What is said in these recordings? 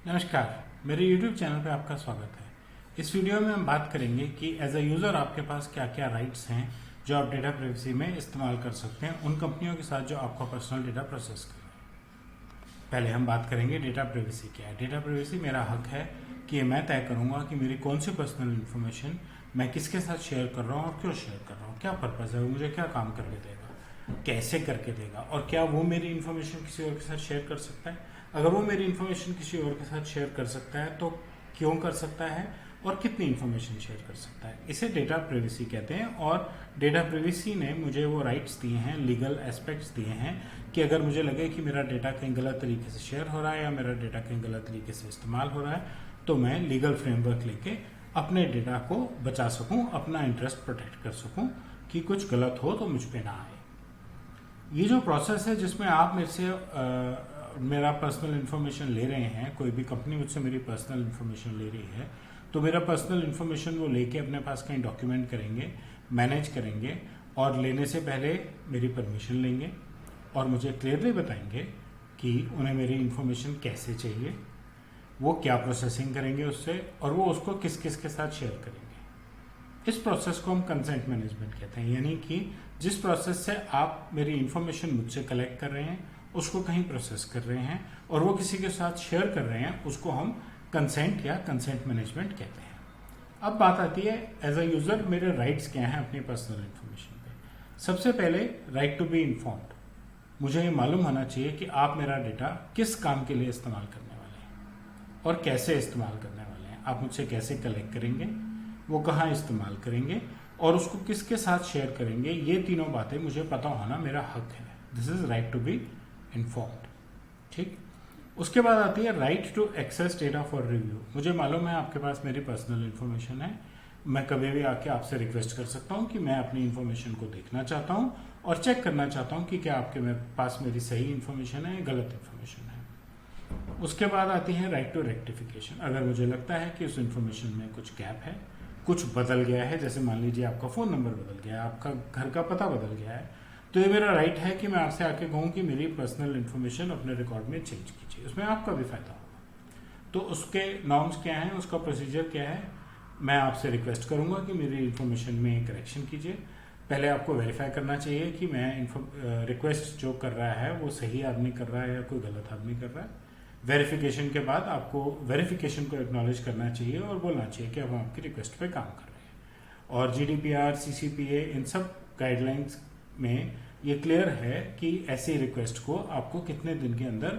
नमस्कार, मेरे YouTube channel पे आपका स्वागत है। इस वीडियो में हम बात करेंगे कि एज अ यूज़र आपके पास क्या क्या राइट्स हैं जो आप डेटा प्राइवेसी में इस्तेमाल कर सकते हैं उन कंपनियों के साथ जो आपका पर्सनल डेटा प्रोसेस कर रहे हैं। पहले हम बात करेंगे डेटा प्राइवेसी क्या है। डेटा प्राइवेसी मेरा हक है कि मैं तय करूंगा कि मेरी कौन सी पर्सनल इन्फॉर्मेशन मैं किसके साथ शेयर कर रहा हूँ और क्यों शेयर कर रहा हूँ, क्या पर्पज़ है, वो मुझे क्या काम करके देगा, कैसे करके देगा और क्या वो मेरी इन्फॉर्मेशन किसी और के साथ शेयर कर सकता है। अगर वो मेरी इन्फॉर्मेशन किसी और के साथ शेयर कर सकता है तो क्यों कर सकता है और कितनी इन्फॉर्मेशन शेयर कर सकता है, इसे डेटा प्राइवेसी कहते हैं। और डेटा प्राइवेसी ने मुझे वो राइट्स दिए हैं, लीगल एस्पेक्ट्स दिए हैं कि अगर मुझे लगे कि मेरा डेटा कहीं गलत तरीके से शेयर हो रहा है या मेरा डेटा कहीं गलत तरीके से इस्तेमाल हो रहा है तो मैं लीगल फ्रेमवर्क लेके अपने डेटा को बचा सकूं, अपना इंटरेस्ट प्रोटेक्ट कर सकूं कि कुछ गलत हो तो मुझ पे ना आए। ये जो प्रोसेस है जिसमें आप मेरे से मेरा पर्सनल इन्फॉर्मेशन ले रहे हैं, कोई भी कंपनी मुझसे मेरी पर्सनल इन्फॉर्मेशन ले रही है तो मेरा पर्सनल इन्फॉर्मेशन वो लेके अपने पास कहीं डॉक्यूमेंट करेंगे, मैनेज करेंगे और लेने से पहले मेरी परमिशन लेंगे और मुझे क्लियरली बताएंगे कि उन्हें मेरी इन्फॉर्मेशन कैसे चाहिए, वो क्या प्रोसेसिंग करेंगे उससे और वो उसको किस किस के साथ शेयर करेंगे। इस प्रोसेस को हम कंसेंट मैनेजमेंट कहते हैं, यानी कि जिस प्रोसेस से आप मेरी इन्फॉर्मेशन मुझसे कलेक्ट कर रहे हैं उसको कहीं प्रोसेस कर रहे हैं और वो किसी के साथ शेयर कर रहे हैं, उसको हम कंसेंट या कंसेंट मैनेजमेंट कहते हैं। अब बात आती है एज अ यूजर मेरे राइट्स क्या हैं अपनी पर्सनल इन्फॉर्मेशन पे। सबसे पहले राइट टू बी इन्फॉर्म्ड, मुझे ये मालूम होना चाहिए कि आप मेरा डेटा किस काम के लिए इस्तेमाल करने वाले हैं और कैसे इस्तेमाल करने वाले हैं। आप मुझसे कैसे कलेक्ट करेंगे, वो कहाँ इस्तेमाल करेंगे और उसको किसके साथ शेयर करेंगे, ये तीनों बातें मुझे पता होना मेरा हक है। This is right to be informed. ठीक, उसके बाद आती है right to access data for review. मुझे मालूम है आपके पास मेरी पर्सनल इन्फॉर्मेशन है, मैं कभी भी आके आपसे रिक्वेस्ट कर सकता हूँ कि मैं अपनी इन्फॉर्मेशन को देखना चाहता हूँ और चेक करना चाहता हूँ कि क्या आपके पास मेरी सही इन्फॉर्मेशन है या गलत इन्फॉर्मेशन है। उसके बाद आती है राइट टू रेक्टिफिकेशन। अगर मुझे लगता है कि उस इन्फॉर्मेशन में कुछ गैप है, कुछ बदल गया है, जैसे मान लीजिए आपका फ़ोन नंबर बदल गया है, आपका घर का पता बदल गया है, तो ये मेरा राइट है कि मैं आपसे आके कहूँ कि मेरी पर्सनल इन्फॉर्मेशन अपने रिकॉर्ड में चेंज कीजिए, उसमें आपका भी फायदा होगा। तो उसके नॉर्म्स क्या हैं, उसका प्रोसीजर क्या है, मैं आपसे रिक्वेस्ट करूंगा कि मेरी इन्फॉर्मेशन में करेक्शन कीजिए। पहले आपको वेरीफाई करना चाहिए कि मैं रिक्वेस्ट जो कर रहा है वो सही आदमी कर रहा है या कोई गलत आदमी कर रहा है। वेरिफिकेशन के बाद आपको वेरिफिकेशन को एक्नॉलेज करना चाहिए और बोलना चाहिए कि हम आपकी रिक्वेस्ट पे काम कर रहे हैं। और GDPR, CCPA, इन सब गाइडलाइंस में ये क्लियर है कि ऐसी रिक्वेस्ट को आपको कितने दिन के अंदर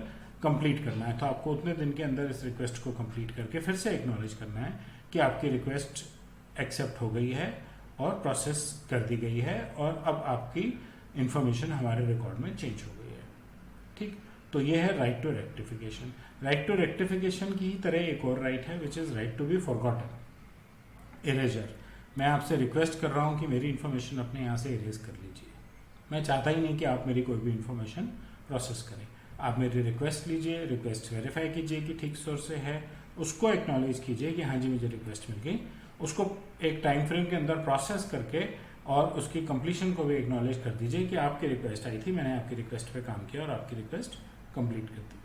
कंप्लीट करना है। तो आपको उतने दिन के अंदर इस रिक्वेस्ट को कंप्लीट करके फिर से एक्नॉलेज करना है कि आपकी रिक्वेस्ट एक्सेप्ट हो गई है और प्रोसेस कर दी गई है और अब आपकी इंफॉर्मेशन हमारे रिकॉर्ड में चेंज हो गई है। ठीक, तो ये है right to rectification. Right to rectification की ही तरह एक और राइट है which is right to be forgotten, erasure. मैं आपसे रिक्वेस्ट कर रहा हूँ कि मेरी इन्फॉर्मेशन अपने यहाँ से इरेज कर लीजिए। मैं चाहता ही नहीं कि आप मेरी कोई भी इन्फॉर्मेशन प्रोसेस करें। आप मेरी रिक्वेस्ट लीजिए, रिक्वेस्ट वेरीफाई कीजिए कि ठीक सोर्स से है, उसको एक्नॉलेज कीजिए कि हाँ जी मुझे रिक्वेस्ट मिल गई, उसको एक टाइम फ्रेम के अंदर प्रोसेस करके और उसकी कंप्लीशन को भी एक्नॉलेज कर दीजिए कि आपकी रिक्वेस्ट आई थी, मैंने आपकी रिक्वेस्ट पे काम किया और आपकी रिक्वेस्ट कंप्लीट कर दी।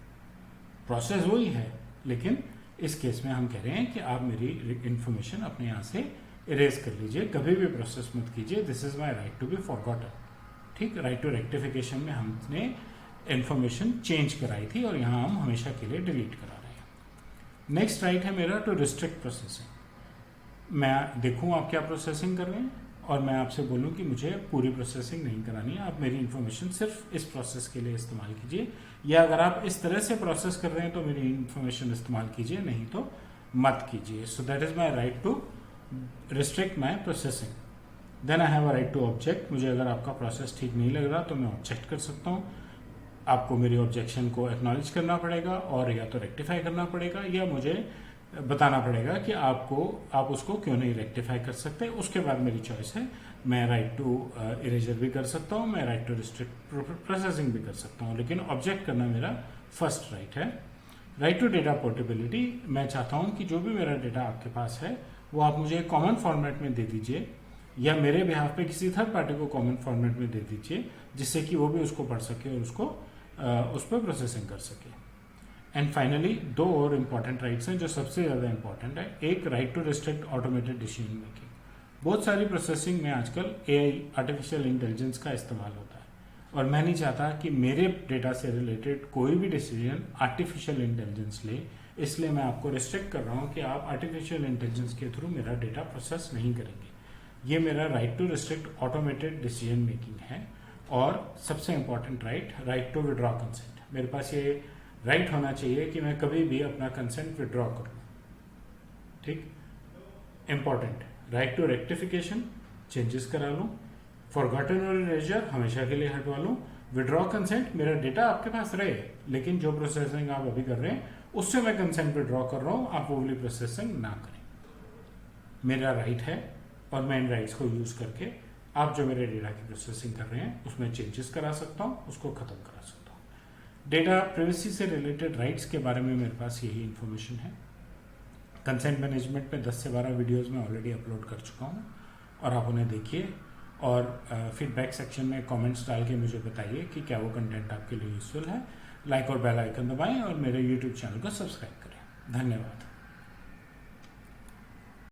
प्रोसेस वही है, लेकिन इस केस में हम कह रहे हैं कि आप मेरी इन्फॉर्मेशन अपने यहाँ से इरेज कर लीजिए, कभी भी प्रोसेस मत कीजिए। This is my right to be forgotten. ठीक, राइट टू रेक्टिफिकेशन में हमने इन्फॉर्मेशन चेंज कराई थी और यहाँ हम हमेशा के लिए डिलीट करा रहे हैं। नेक्स्ट राइट है मेरा टू रिस्ट्रिक्ट प्रोसेसिंग। मैं देखूँ आप क्या प्रोसेसिंग कर रहे हैं और मैं आपसे बोलूँ कि मुझे पूरी प्रोसेसिंग नहीं करानी है, आप मेरी इन्फॉर्मेशन सिर्फ इस प्रोसेस के लिए इस्तेमाल कीजिए, या अगर आप इस तरह से प्रोसेस कर रहे हैं तो मेरी इन्फॉर्मेशन इस्तेमाल कीजिए, नहीं तो मत कीजिए। So that is my right to restrict my processing. Then I have a right to object. मुझे अगर आपका प्रोसेस ठीक नहीं लग रहा तो मैं ऑब्जेक्ट कर सकता हूँ। आपको मेरी ऑब्जेक्शन को एक्नॉलेज करना पड़ेगा और या तो रेक्टिफाई करना पड़ेगा या मुझे बताना पड़ेगा कि आप उसको क्यों नहीं रेक्टिफाई कर सकते। उसके बाद मेरी चॉइस है, मैं राइट टू इरेजर भी कर सकता हूँ, मैं राइट टू रिस्ट्रिक्ट प्रोसेसिंग भी कर सकता हूँ, लेकिन ऑब्जेक्ट करना मेरा फर्स्ट राइट है। Right to data portability. मैं चाहता हूँ कि जो भी मेरा डेटा आपके पास है वो आप मुझे कॉमन फॉर्मेट में दे दीजिए या मेरे बिहाफ पे किसी थर्ड पार्टी को कॉमन फॉर्मेट में दे दीजिए, जिससे कि वो भी उसको पढ़ सके और उसको उस पर प्रोसेसिंग कर सके। एंड फाइनली दो और इम्पॉर्टेंट राइट्स हैं जो सबसे ज़्यादा इम्पॉर्टेंट है। एक, right to restrict automated decision making. बहुत सारी प्रोसेसिंग में आजकल एआई, आर्टिफिशियल इंटेलिजेंस का इस्तेमाल होता है, और मैं नहीं चाहता कि मेरे डेटा से रिलेटेड कोई भी डिसीजन आर्टिफिशियल इंटेलिजेंस ले। इसलिए मैं आपको रिस्ट्रिक्ट कर रहा हूँ कि आप आर्टिफिशियल इंटेलिजेंस के थ्रू मेरा डेटा प्रोसेस नहीं करेंगे। ये मेरा right to restrict automated decision making है। और सबसे important right to withdraw consent. मेरे पास ये राइट होना चाहिए कि मैं कभी भी अपना कंसेंट विड्रॉ कर लूँ। ठीक, important, right to rectification, changes करा लूँ। फॉरगॉटन और इरेजर हमेशा के लिए हटवा लूँ। विड्रॉ कंसेंट, मेरा डेटा आपके पास रहे लेकिन जो प्रोसेसिंग आप अभी कर रहे हैं उससे मैं कंसेंट विड्रॉ कर रहा हूँ, आप वो वाली प्रोसेसिंग ना करें। मेरा राइट है और मैं इन राइट्स को यूज करके आप जो मेरे डेटा की प्रोसेसिंग कर रहे हैं उसमें चेंजेस करा सकता हूँ, उसको खत्म करा सकता हूँ। डेटा प्राइवेसी से रिलेटेड राइट्स के बारे में मेरे पास यही इन्फॉर्मेशन है। कंसेंट मैनेजमेंट में 10 से 12 वीडियोस में ऑलरेडी अपलोड कर चुका हूँ और आप उन्हें देखिए और फीडबैक सेक्शन में कमेंट्स डाल के मुझे बताइए कि क्या वो कंटेंट आपके लिए यूजफुल है। लाइक और बेल आइकन दबाएं और मेरे यूट्यूब चैनल को सब्सक्राइब करें। धन्यवाद।